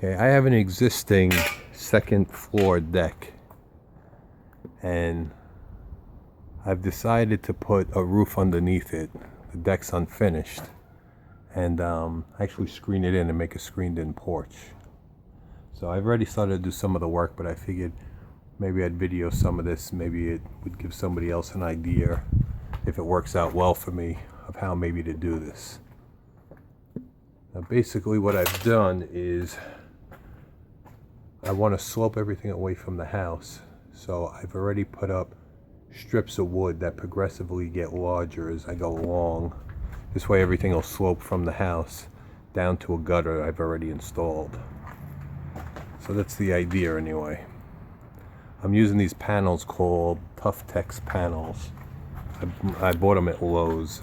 Okay, I have an existing second floor deck, and I've decided to put a roof underneath it. The deck's unfinished, and actually screen it in and make a screened-in porch. So I've already started to do some of the work, but I figured maybe I'd video some of this. Maybe it would give somebody else an idea, if it works out well for me, of how maybe to do this. Now basically what I've done is I want to slope everything away from the house. So I've already put up strips of wood that progressively get larger as I go along. This way everything will slope from the house down to a gutter I've already installed. So that's the idea anyway. I'm using these panels called Tuftex panels. I bought them at Lowe's.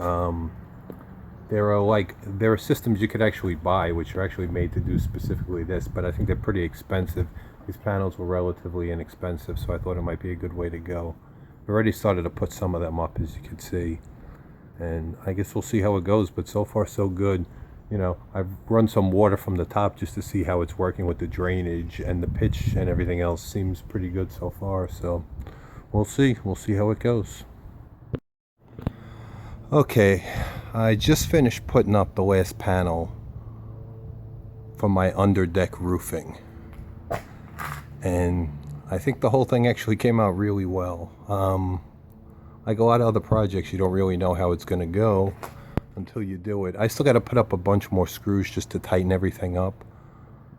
There are systems you could actually buy which are actually made to do specifically this, but I think they're pretty expensive. These panels were relatively inexpensive, so I thought it might be a good way to go. I've already started to put some of them up, as you can see, and I guess we'll see how it goes, but so far so good. You know, I've run some water from the top just to see how it's working with the drainage, and the pitch and everything else seems pretty good so far, so we'll see how it goes. Okay, I just finished putting up the last panel for my underdeck roofing, and I think the whole thing actually came out really well. Like a lot of other projects, you don't really know how it's going to go until you do it. I still got to put up a bunch more screws just to tighten everything up,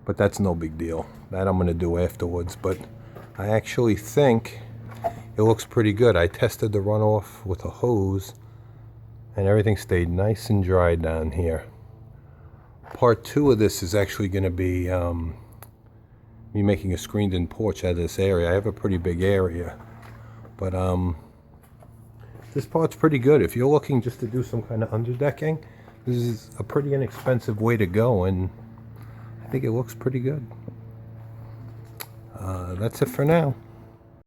but that's no big deal. That I'm going to do afterwards, but I actually think it looks pretty good. I tested the runoff with a hose, and everything stayed nice and dry down here. Part 2 of this is actually going to be me making a screened-in porch out of this area. I have a pretty big area, but this part's pretty good. If you're looking just to do some kind of underdecking, this is a pretty inexpensive way to go, and I think it looks pretty good. That's it for now.